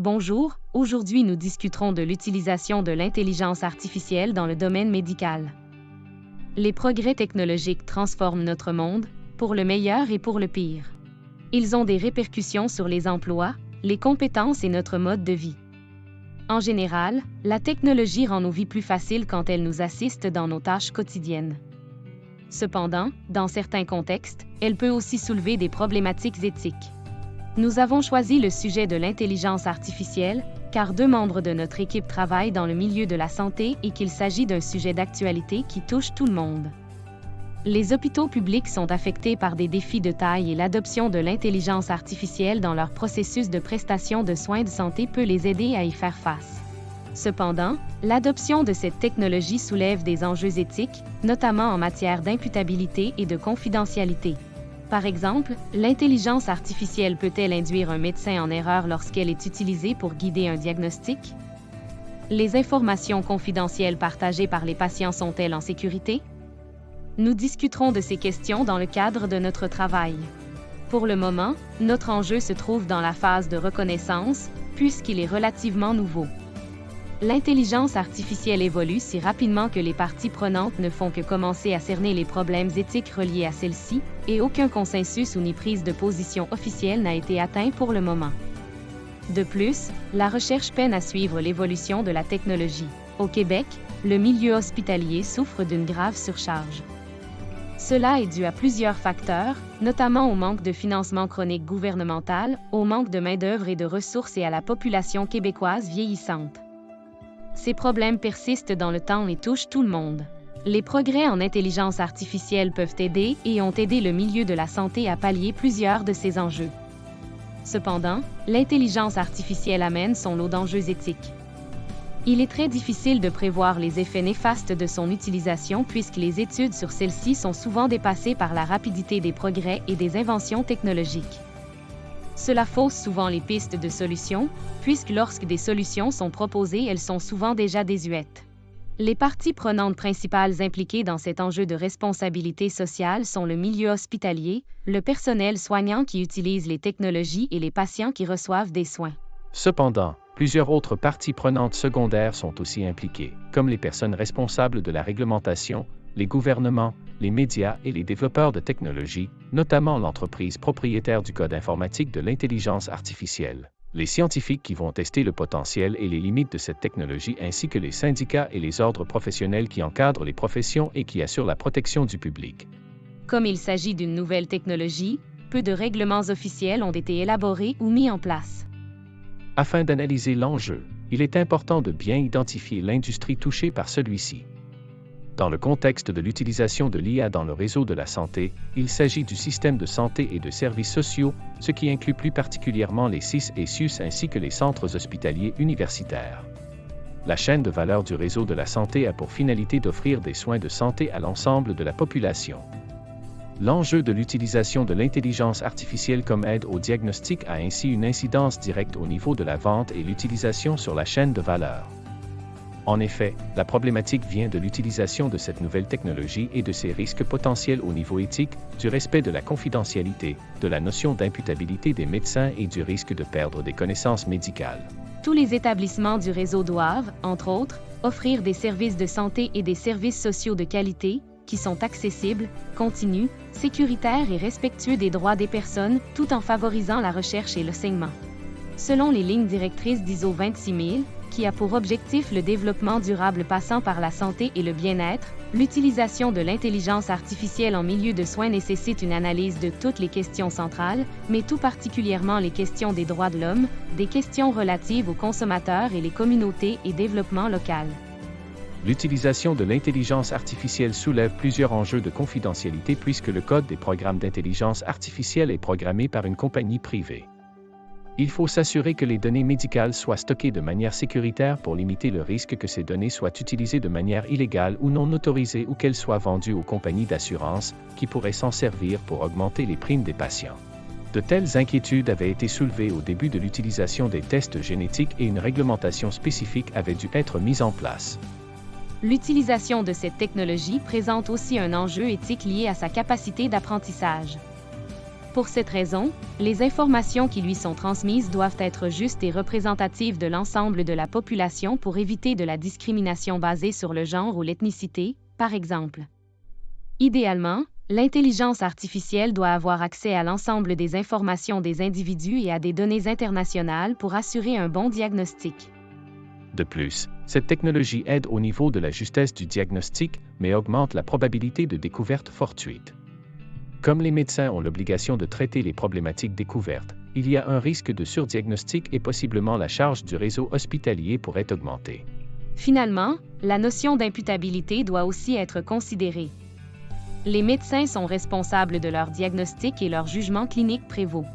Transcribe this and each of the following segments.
Bonjour, aujourd'hui nous discuterons de l'utilisation de l'intelligence artificielle dans le domaine médical. Les progrès technologiques transforment notre monde, pour le meilleur et pour le pire. Ils ont des répercussions sur les emplois, les compétences et notre mode de vie. En général, la technologie rend nos vies plus faciles quand elle nous assiste dans nos tâches quotidiennes. Cependant, dans certains contextes, elle peut aussi soulever des problématiques éthiques. Nous avons choisi le sujet de l'intelligence artificielle, car 2 membres de notre équipe travaillent dans le milieu de la santé et qu'il s'agit d'un sujet d'actualité qui touche tout le monde. Les hôpitaux publics sont affectés par des défis de taille et l'adoption de l'intelligence artificielle dans leur processus de prestation de soins de santé peut les aider à y faire face. Cependant, l'adoption de cette technologie soulève des enjeux éthiques, notamment en matière d'imputabilité et de confidentialité. Par exemple, l'intelligence artificielle peut-elle induire un médecin en erreur lorsqu'elle est utilisée pour guider un diagnostic? Les informations confidentielles partagées par les patients sont-elles en sécurité? Nous discuterons de ces questions dans le cadre de notre travail. Pour le moment, notre enjeu se trouve dans la phase de reconnaissance, puisqu'il est relativement nouveau. L'intelligence artificielle évolue si rapidement que les parties prenantes ne font que commencer à cerner les problèmes éthiques reliés à celle-ci, et aucun consensus ou ni prise de position officielle n'a été atteint pour le moment. De plus, la recherche peine à suivre l'évolution de la technologie. Au Québec, le milieu hospitalier souffre d'une grave surcharge. Cela est dû à plusieurs facteurs, notamment au manque de financement chronique gouvernemental, au manque de main-d'œuvre et de ressources et à la population québécoise vieillissante. Ces problèmes persistent dans le temps et touchent tout le monde. Les progrès en intelligence artificielle peuvent aider et ont aidé le milieu de la santé à pallier plusieurs de ces enjeux. Cependant, l'intelligence artificielle amène son lot d'enjeux éthiques. Il est très difficile de prévoir les effets néfastes de son utilisation puisque les études sur celle-ci sont souvent dépassées par la rapidité des progrès et des inventions technologiques. Cela fausse souvent les pistes de solutions, puisque lorsque des solutions sont proposées, elles sont souvent déjà désuètes. Les parties prenantes principales impliquées dans cet enjeu de responsabilité sociale sont le milieu hospitalier, le personnel soignant qui utilise les technologies et les patients qui reçoivent des soins. Cependant, plusieurs autres parties prenantes secondaires sont aussi impliquées, comme les personnes responsables de la réglementation, les gouvernements, les médias et les développeurs de technologies, notamment l'entreprise propriétaire du code informatique de l'intelligence artificielle, les scientifiques qui vont tester le potentiel et les limites de cette technologie ainsi que les syndicats et les ordres professionnels qui encadrent les professions et qui assurent la protection du public. Comme il s'agit d'une nouvelle technologie, peu de règlements officiels ont été élaborés ou mis en place. Afin d'analyser l'enjeu, il est important de bien identifier l'industrie touchée par celui-ci. Dans le contexte de l'utilisation de l'IA dans le réseau de la santé, il s'agit du système de santé et de services sociaux, ce qui inclut plus particulièrement les CIS et CIUS ainsi que les centres hospitaliers universitaires. La chaîne de valeur du réseau de la santé a pour finalité d'offrir des soins de santé à l'ensemble de la population. L'enjeu de l'utilisation de l'intelligence artificielle comme aide au diagnostic a ainsi une incidence directe au niveau de la vente et l'utilisation sur la chaîne de valeur. En effet, la problématique vient de l'utilisation de cette nouvelle technologie et de ses risques potentiels au niveau éthique, du respect de la confidentialité, de la notion d'imputabilité des médecins et du risque de perdre des connaissances médicales. Tous les établissements du réseau doivent, entre autres, offrir des services de santé et des services sociaux de qualité, qui sont accessibles, continus, sécuritaires et respectueux des droits des personnes, tout en favorisant la recherche et l'enseignement. Selon les lignes directrices d'ISO 26000, qui a pour objectif le développement durable passant par la santé et le bien-être, l'utilisation de l'intelligence artificielle en milieu de soins nécessite une analyse de toutes les questions centrales, mais tout particulièrement les questions des droits de l'homme, des questions relatives aux consommateurs et les communautés et développement local. L'utilisation de l'intelligence artificielle soulève plusieurs enjeux de confidentialité puisque le code des programmes d'intelligence artificielle est programmé par une compagnie privée. Il faut s'assurer que les données médicales soient stockées de manière sécuritaire pour limiter le risque que ces données soient utilisées de manière illégale ou non autorisée ou qu'elles soient vendues aux compagnies d'assurance, qui pourraient s'en servir pour augmenter les primes des patients. De telles inquiétudes avaient été soulevées au début de l'utilisation des tests génétiques et une réglementation spécifique avait dû être mise en place. L'utilisation de cette technologie présente aussi un enjeu éthique lié à sa capacité d'apprentissage. Pour cette raison, les informations qui lui sont transmises doivent être justes et représentatives de l'ensemble de la population pour éviter de la discrimination basée sur le genre ou l'ethnicité, par exemple. Idéalement, l'intelligence artificielle doit avoir accès à l'ensemble des informations des individus et à des données internationales pour assurer un bon diagnostic. De plus, cette technologie aide au niveau de la justesse du diagnostic, mais augmente la probabilité de découverte fortuite. Comme les médecins ont l'obligation de traiter les problématiques découvertes, il y a un risque de surdiagnostic et possiblement la charge du réseau hospitalier pourrait augmenter. Finalement, la notion d'imputabilité doit aussi être considérée. Les médecins sont responsables de leur diagnostic et leur jugement clinique prévaut.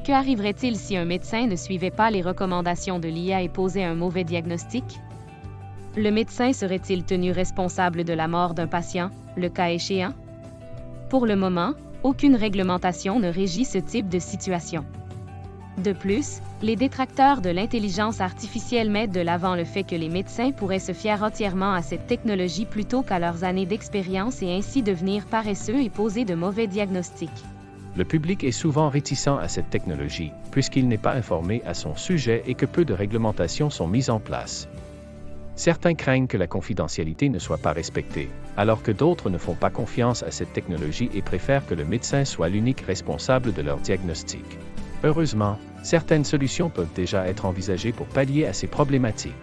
Que arriverait-il si un médecin ne suivait pas les recommandations de l'IA et posait un mauvais diagnostic? Le médecin serait-il tenu responsable de la mort d'un patient, le cas échéant? Pour le moment, aucune réglementation ne régit ce type de situation. De plus, les détracteurs de l'intelligence artificielle mettent de l'avant le fait que les médecins pourraient se fier entièrement à cette technologie plutôt qu'à leurs années d'expérience et ainsi devenir paresseux et poser de mauvais diagnostics. Le public est souvent réticent à cette technologie, puisqu'il n'est pas informé à son sujet et que peu de réglementations sont mises en place. Certains craignent que la confidentialité ne soit pas respectée, alors que d'autres ne font pas confiance à cette technologie et préfèrent que le médecin soit l'unique responsable de leur diagnostic. Heureusement, certaines solutions peuvent déjà être envisagées pour pallier à ces problématiques.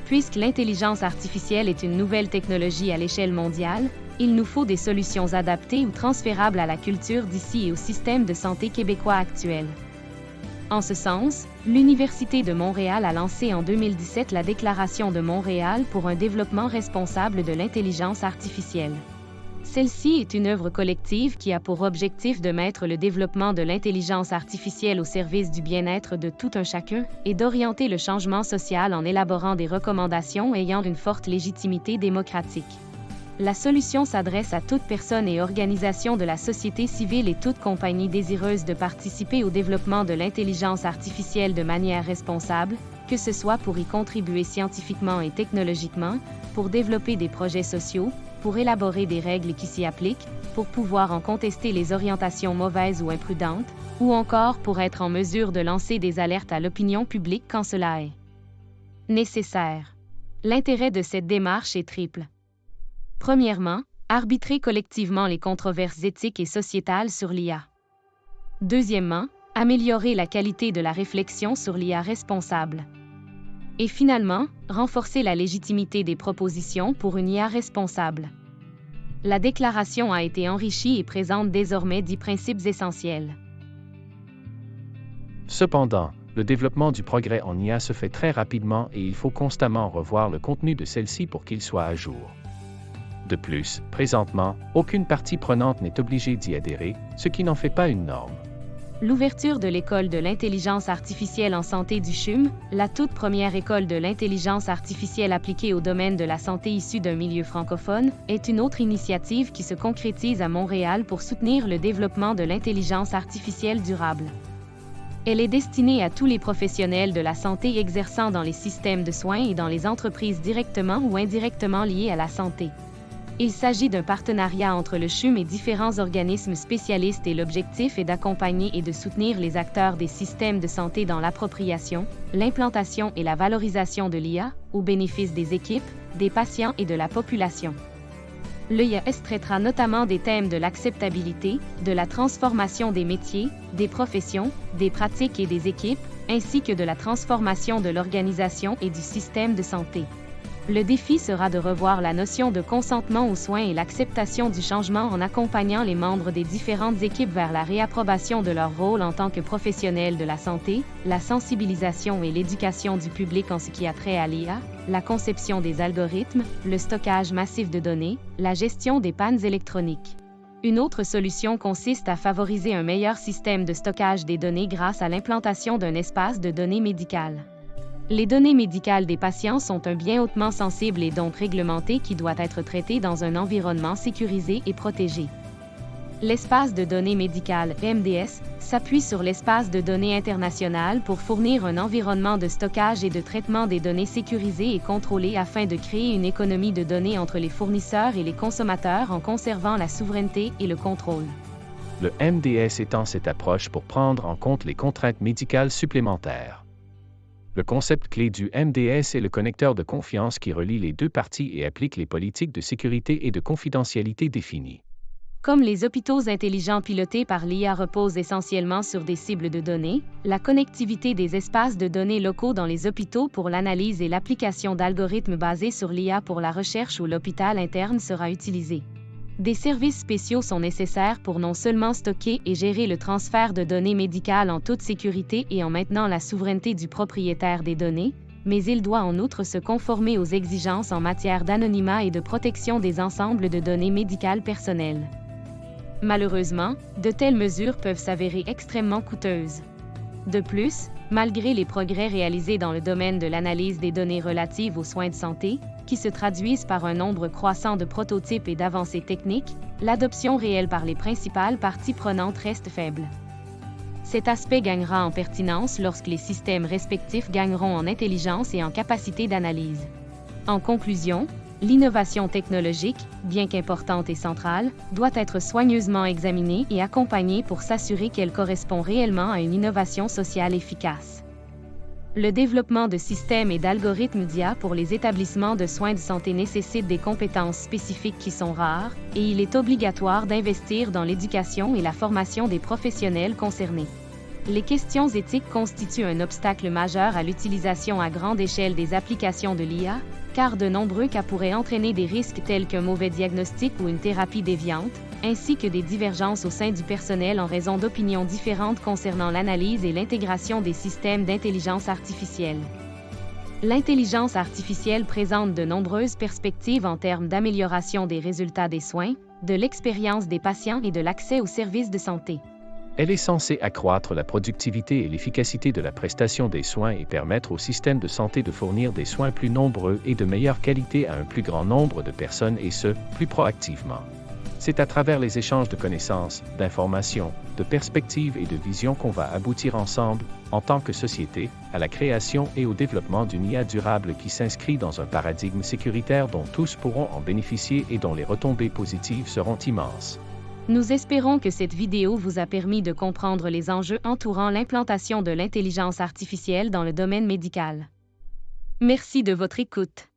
Puisque l'intelligence artificielle est une nouvelle technologie à l'échelle mondiale, il nous faut des solutions adaptées ou transférables à la culture d'ici et au système de santé québécois actuel. En ce sens, l'Université de Montréal a lancé en 2017 la Déclaration de Montréal pour un développement responsable de l'intelligence artificielle. Celle-ci est une œuvre collective qui a pour objectif de mettre le développement de l'intelligence artificielle au service du bien-être de tout un chacun et d'orienter le changement social en élaborant des recommandations ayant une forte légitimité démocratique. La solution s'adresse à toute personne et organisation de la société civile et toute compagnie désireuse de participer au développement de l'intelligence artificielle de manière responsable, que ce soit pour y contribuer scientifiquement et technologiquement, pour développer des projets sociaux, pour élaborer des règles qui s'y appliquent, pour pouvoir en contester les orientations mauvaises ou imprudentes, ou encore pour être en mesure de lancer des alertes à l'opinion publique quand cela est nécessaire. L'intérêt de cette démarche est triple. Premièrement, arbitrer collectivement les controverses éthiques et sociétales sur l'IA. Deuxièmement, améliorer la qualité de la réflexion sur l'IA responsable. Et finalement, renforcer la légitimité des propositions pour une IA responsable. La déclaration a été enrichie et présente désormais 10 principes essentiels. Cependant, le développement du progrès en IA se fait très rapidement et il faut constamment revoir le contenu de celle-ci pour qu'il soit à jour. De plus, présentement, aucune partie prenante n'est obligée d'y adhérer, ce qui n'en fait pas une norme. L'ouverture de l'École de l'intelligence artificielle en santé du CHUM, la toute première école de l'intelligence artificielle appliquée au domaine de la santé issue d'un milieu francophone, est une autre initiative qui se concrétise à Montréal pour soutenir le développement de l'intelligence artificielle durable. Elle est destinée à tous les professionnels de la santé exerçant dans les systèmes de soins et dans les entreprises directement ou indirectement liées à la santé. Il s'agit d'un partenariat entre le CHUM et différents organismes spécialistes et l'objectif est d'accompagner et de soutenir les acteurs des systèmes de santé dans l'appropriation, l'implantation et la valorisation de l'IA, au bénéfice des équipes, des patients et de la population. L'IA traitera notamment des thèmes de l'acceptabilité, de la transformation des métiers, des professions, des pratiques et des équipes, ainsi que de la transformation de l'organisation et du système de santé. Le défi sera de revoir la notion de consentement aux soins et l'acceptation du changement en accompagnant les membres des différentes équipes vers la réapprobation de leur rôle en tant que professionnels de la santé, la sensibilisation et l'éducation du public en ce qui a trait à l'IA, la conception des algorithmes, le stockage massif de données, la gestion des pannes électroniques. Une autre solution consiste à favoriser un meilleur système de stockage des données grâce à l'implantation d'un espace de données médicales. Les données médicales des patients sont un bien hautement sensible et donc réglementé qui doit être traité dans un environnement sécurisé et protégé. L'espace de données médicales, MDS, s'appuie sur l'espace de données international pour fournir un environnement de stockage et de traitement des données sécurisées et contrôlées afin de créer une économie de données entre les fournisseurs et les consommateurs en conservant la souveraineté et le contrôle. Le MDS étend cette approche pour prendre en compte les contraintes médicales supplémentaires. Le concept clé du MDS est le connecteur de confiance qui relie les deux parties et applique les politiques de sécurité et de confidentialité définies. Comme les hôpitaux intelligents pilotés par l'IA reposent essentiellement sur des cibles de données, la connectivité des espaces de données locaux dans les hôpitaux pour l'analyse et l'application d'algorithmes basés sur l'IA pour la recherche ou l'hôpital interne sera utilisée. Des services spéciaux sont nécessaires pour non seulement stocker et gérer le transfert de données médicales en toute sécurité et en maintenant la souveraineté du propriétaire des données, mais il doit en outre se conformer aux exigences en matière d'anonymat et de protection des ensembles de données médicales personnelles. Malheureusement, de telles mesures peuvent s'avérer extrêmement coûteuses. De plus, malgré les progrès réalisés dans le domaine de l'analyse des données relatives aux soins de santé, qui se traduisent par un nombre croissant de prototypes et d'avancées techniques, l'adoption réelle par les principales parties prenantes reste faible. Cet aspect gagnera en pertinence lorsque les systèmes respectifs gagneront en intelligence et en capacité d'analyse. En conclusion, l'innovation technologique, bien qu'importante et centrale, doit être soigneusement examinée et accompagnée pour s'assurer qu'elle correspond réellement à une innovation sociale efficace. Le développement de systèmes et d'algorithmes d'IA pour les établissements de soins de santé nécessite des compétences spécifiques qui sont rares, et il est obligatoire d'investir dans l'éducation et la formation des professionnels concernés. Les questions éthiques constituent un obstacle majeur à l'utilisation à grande échelle des applications de l'IA, car de nombreux cas pourraient entraîner des risques tels qu'un mauvais diagnostic ou une thérapie déviante, ainsi que des divergences au sein du personnel en raison d'opinions différentes concernant l'analyse et l'intégration des systèmes d'intelligence artificielle. L'intelligence artificielle présente de nombreuses perspectives en termes d'amélioration des résultats des soins, de l'expérience des patients et de l'accès aux services de santé. Elle est censée accroître la productivité et l'efficacité de la prestation des soins et permettre au système de santé de fournir des soins plus nombreux et de meilleure qualité à un plus grand nombre de personnes et ce, plus proactivement. C'est à travers les échanges de connaissances, d'informations, de perspectives et de visions qu'on va aboutir ensemble, en tant que société, à la création et au développement d'une IA durable qui s'inscrit dans un paradigme sécuritaire dont tous pourront en bénéficier et dont les retombées positives seront immenses. Nous espérons que cette vidéo vous a permis de comprendre les enjeux entourant l'implantation de l'intelligence artificielle dans le domaine médical. Merci de votre écoute.